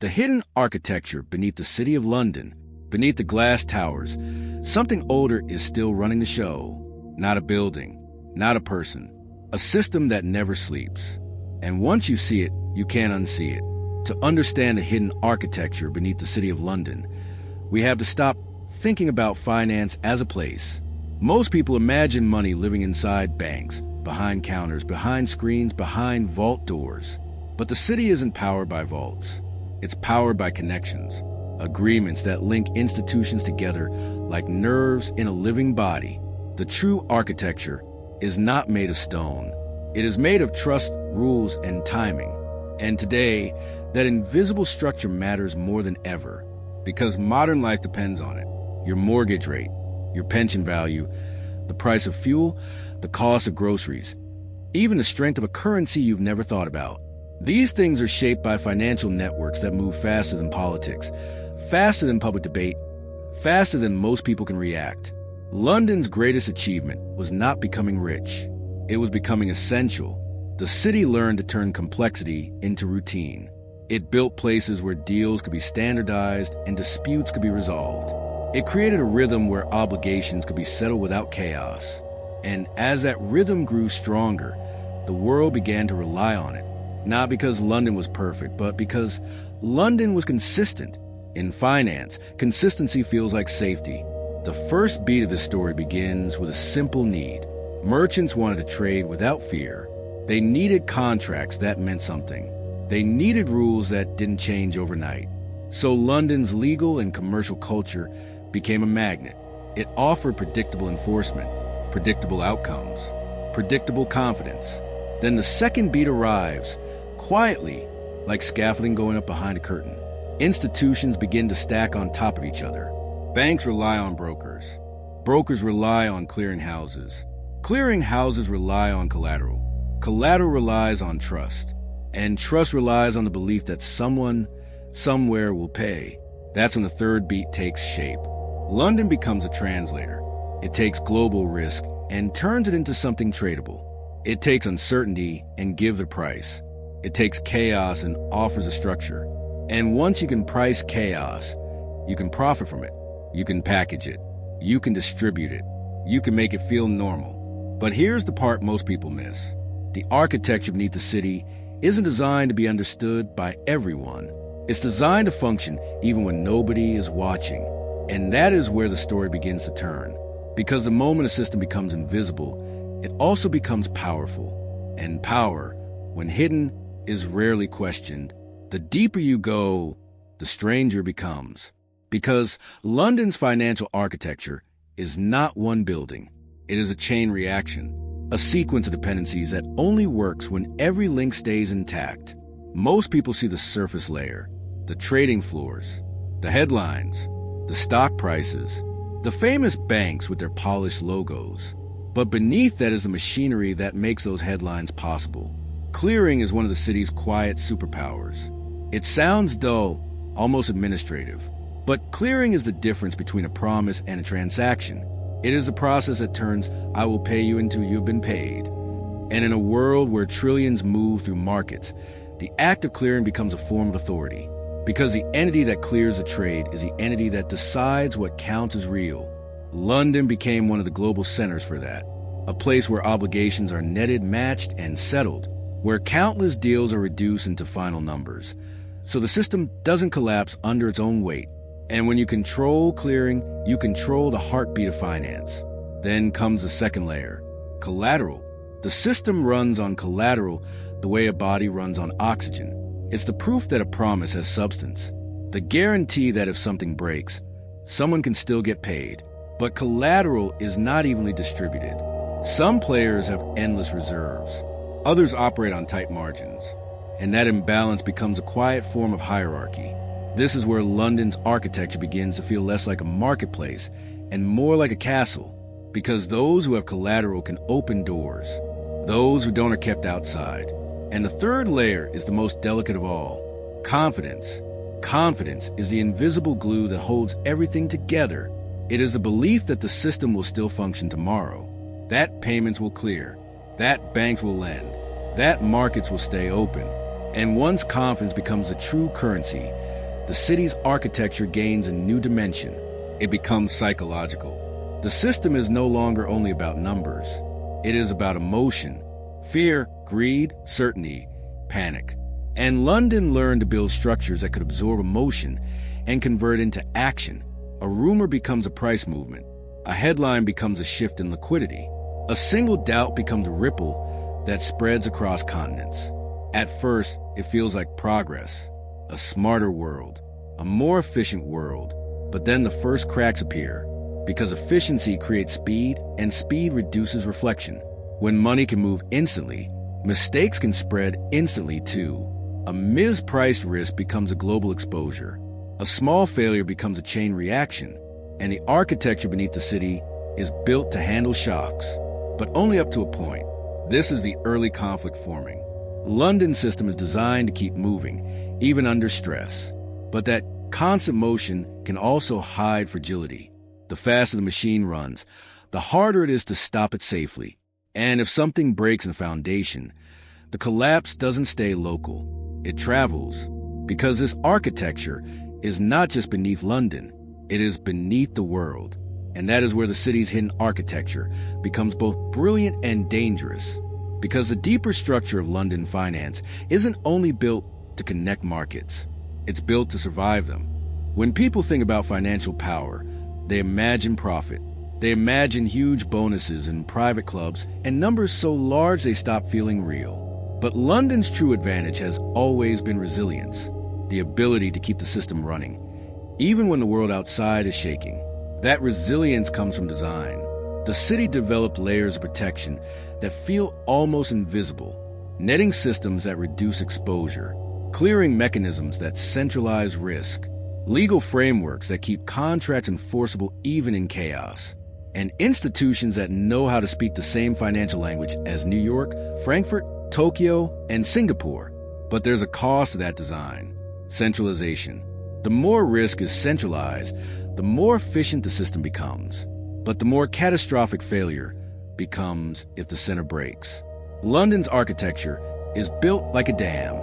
The hidden architecture beneath the city of London, beneath the glass towers, something older is still running the show. Not a building, not a person, a system that never sleeps. And once you see it, you can't unsee it. To understand the hidden architecture beneath the city of London, we have to stop thinking about finance as a place. Most people imagine money living inside banks, behind counters, behind screens, behind vault doors. But the city isn't powered by vaults. It's powered by connections, agreements that link institutions together like nerves in a living body. The true architecture is not made of stone. It is made of trust, rules, and timing. And today, that invisible structure matters more than ever because modern life depends on it. Your mortgage rate, your pension value, the price of fuel, the cost of groceries, even the strength of a currency you've never thought about. These things are shaped by financial networks that move faster than politics, faster than public debate, faster than most people can react. London's greatest achievement was not becoming rich. It was becoming essential. The city learned to turn complexity into routine. It built places where deals could be standardized and disputes could be resolved. It created a rhythm where obligations could be settled without chaos. And as that rhythm grew stronger, the world began to rely on it. Not because London was perfect, but because London was consistent. In finance, consistency feels like safety. The first beat of this story begins with a simple need. Merchants wanted to trade without fear. They needed contracts that meant something. They needed rules that didn't change overnight. So London's legal and commercial culture became a magnet. It offered predictable enforcement, predictable outcomes, predictable confidence. Then the second beat arrives, quietly, like scaffolding going up behind a curtain. Institutions begin to stack on top of each other. Banks rely on brokers. Brokers rely on clearinghouses. Clearinghouses rely on collateral. Collateral relies on trust. And trust relies on the belief that someone, somewhere will pay. That's when the third beat takes shape. London becomes a translator. It takes global risk and turns it into something tradable. It takes uncertainty and gives a price. It takes chaos and offers a structure. And once you can price chaos, you can profit from it. You can package it. You can distribute it. You can make it feel normal. But here's the part most people miss. The architecture beneath the city isn't designed to be understood by everyone. It's designed to function even when nobody is watching. And that is where the story begins to turn. Because the moment a system becomes invisible, it also becomes powerful. And power, when hidden, is rarely questioned. The deeper you go, the stranger becomes. Because London's financial architecture is not one building. It is a chain reaction, a sequence of dependencies that only works when every link stays intact. Most people see the surface layer, the trading floors, the headlines, the stock prices, the famous banks with their polished logos. But beneath that is the machinery that makes those headlines possible. Clearing is one of the city's quiet superpowers. It sounds dull, almost administrative. But clearing is the difference between a promise and a transaction. It is a process that turns "I will pay you" into "you've been paid." And in a world where trillions move through markets, the act of clearing becomes a form of authority. Because the entity that clears a trade is the entity that decides what counts as real. London became one of the global centers for that. A place where obligations are netted, matched, and settled. Where countless deals are reduced into final numbers. So the system doesn't collapse under its own weight. And when you control clearing, you control the heartbeat of finance. Then comes the second layer, collateral. The system runs on collateral the way a body runs on oxygen. It's the proof that a promise has substance. The guarantee that if something breaks, someone can still get paid. But collateral is not evenly distributed. Some players have endless reserves. Others operate on tight margins. And that imbalance becomes a quiet form of hierarchy. This is where London's architecture begins to feel less like a marketplace and more like a castle, because those who have collateral can open doors. Those who don't are kept outside. And the third layer is the most delicate of all, confidence. Confidence is the invisible glue that holds everything together. It is the belief that the system will still function tomorrow, that payments will clear, that banks will lend, that markets will stay open. And once confidence becomes a true currency, the city's architecture gains a new dimension. It becomes psychological. The system is no longer only about numbers. It is about emotion, fear, greed, certainty, panic. And London learned to build structures that could absorb emotion and convert into action. A rumor becomes a price movement. A headline becomes a shift in liquidity. A single doubt becomes a ripple that spreads across continents. At first, it feels like progress, a smarter world, a more efficient world. But then the first cracks appear, because efficiency creates speed, and speed reduces reflection. When money can move instantly, mistakes can spread instantly too. A mispriced risk becomes a global exposure. A small failure becomes a chain reaction, and the architecture beneath the city is built to handle shocks, but only up to a point. This is the early conflict forming. London's system is designed to keep moving, even under stress. But that constant motion can also hide fragility. The faster the machine runs, the harder it is to stop it safely. And if something breaks in the foundation, the collapse doesn't stay local. It travels, because this architecture is not just beneath London, it is beneath the world. And that is where the city's hidden architecture becomes both brilliant and dangerous. Because the deeper structure of London finance isn't only built to connect markets, it's built to survive them. When people think about financial power, they imagine profit. They imagine huge bonuses in private clubs and numbers so large they stop feeling real. But London's true advantage has always been resilience, the ability to keep the system running, even when the world outside is shaking. That resilience comes from design. The city developed layers of protection that feel almost invisible, netting systems that reduce exposure, clearing mechanisms that centralize risk, legal frameworks that keep contracts enforceable even in chaos, and institutions that know how to speak the same financial language as New York, Frankfurt, Tokyo, and Singapore. But there's a cost to that design: centralization. The more risk is centralized, the more efficient the system becomes. But the more catastrophic failure becomes if the center breaks. London's architecture is built like a dam.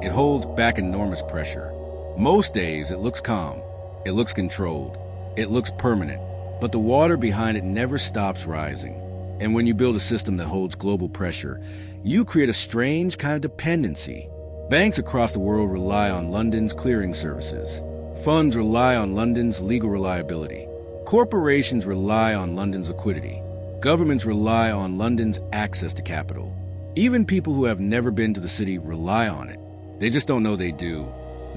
It holds back enormous pressure. Most days it looks calm, it looks controlled, it looks permanent, but the water behind it never stops rising. And when you build a system that holds global pressure, you create a strange kind of dependency. Banks across the world rely on London's clearing services. Funds rely on London's legal reliability. Corporations rely on London's liquidity. Governments rely on London's access to capital. Even people who have never been to the city rely on it. They just don't know they do.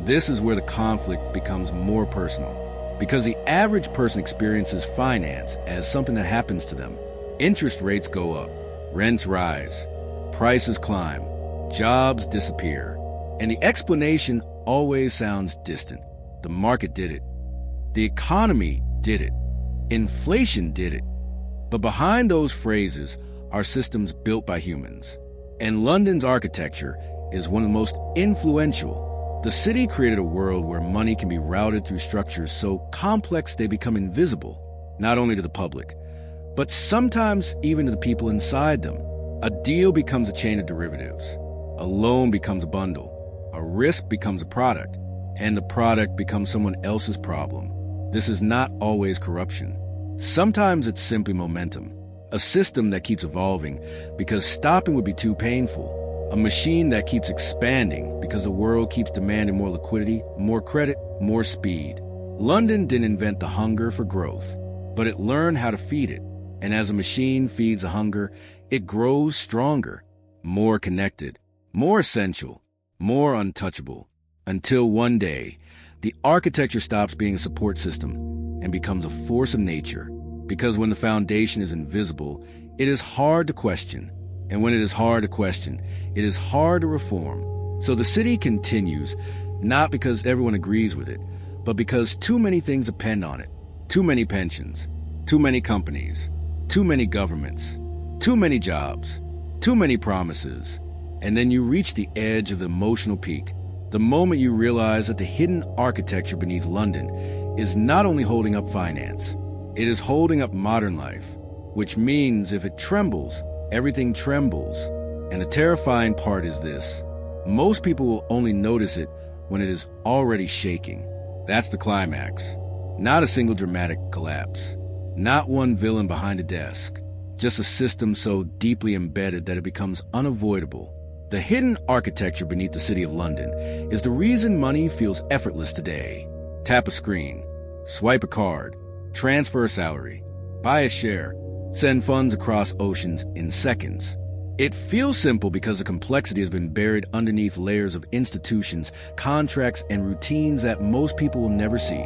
This is where the conflict becomes more personal, because the average person experiences finance as something that happens to them. Interest rates go up, rents rise, prices climb, jobs disappear, and the explanation always sounds distant. The market did it. The economy did it. Inflation did it. But behind those phrases are systems built by humans. And London's architecture is one of the most influential. The city created a world where money can be routed through structures so complex they become invisible, not only to the public, but sometimes even to the people inside them. A deal becomes a chain of derivatives. A loan becomes a bundle. A risk becomes a product. And the product becomes someone else's problem. This is not always corruption. Sometimes it's simply momentum. A system that keeps evolving because stopping would be too painful. A machine that keeps expanding because the world keeps demanding more liquidity, more credit, more speed. London didn't invent the hunger for growth, but it learned how to feed it. And as a machine feeds the hunger, it grows stronger, more connected, more essential, more untouchable. Until one day, the architecture stops being a support system and becomes a force of nature. Because when the foundation is invisible, it is hard to question. And when it is hard to question, it is hard to reform. So the city continues, not because everyone agrees with it, but because too many things depend on it. Too many pensions, too many companies, too many governments, too many jobs, too many promises. And then you reach the edge of the emotional peak. The moment you realize that the hidden architecture beneath London is not only holding up finance, it is holding up modern life, which means if it trembles, everything trembles. And the terrifying part is this: Most people will only notice it when it is already shaking. That's the climax. Not a single dramatic collapse. Not one villain behind a desk. Just a system so deeply embedded that it becomes unavoidable. The hidden architecture beneath the City of London is the reason money feels effortless today. Tap a screen, swipe a card, transfer a salary, buy a share, send funds across oceans in seconds. It feels simple because the complexity has been buried underneath layers of institutions, contracts, and routines that most people will never see.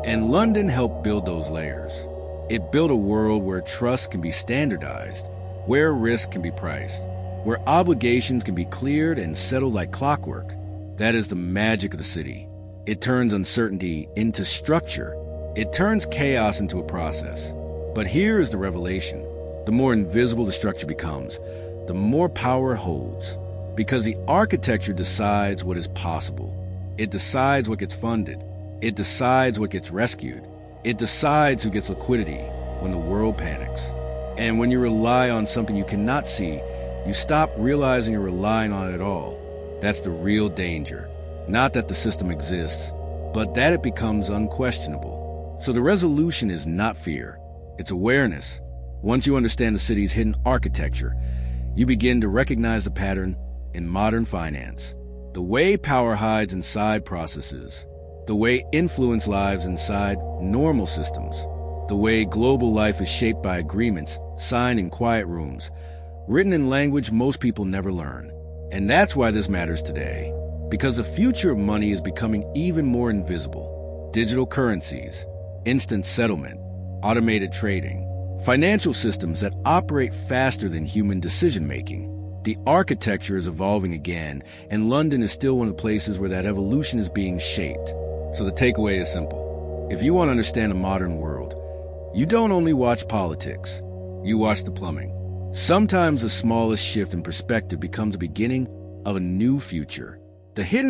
And London helped build those layers. It built a world where trust can be standardized, where risk can be priced, where obligations can be cleared and settled like clockwork. That is the magic of the city. It turns uncertainty into structure. It turns chaos into a process. But here is the revelation. The more invisible the structure becomes, the more power it holds. Because the architecture decides what is possible. It decides what gets funded. It decides what gets rescued. It decides who gets liquidity when the world panics. And when you rely on something you cannot see, you stop realizing you're relying on it at all. That's the real danger. Not that the system exists, but that it becomes unquestionable. So the resolution is not fear, it's awareness. Once you understand the city's hidden architecture, you begin to recognize the pattern in modern finance. The way power hides inside processes, the way influence lives inside normal systems, the way global life is shaped by agreements signed in quiet rooms, written in language most people never learn. And that's why this matters today. Because the future of money is becoming even more invisible. Digital currencies, instant settlement, automated trading, financial systems that operate faster than human decision-making. The architecture is evolving again, and London is still one of the places where that evolution is being shaped. So the takeaway is simple. If you want to understand a modern world, you don't only watch politics, you watch the plumbing. Sometimes the smallest shift in perspective becomes the beginning of a new future. The hidden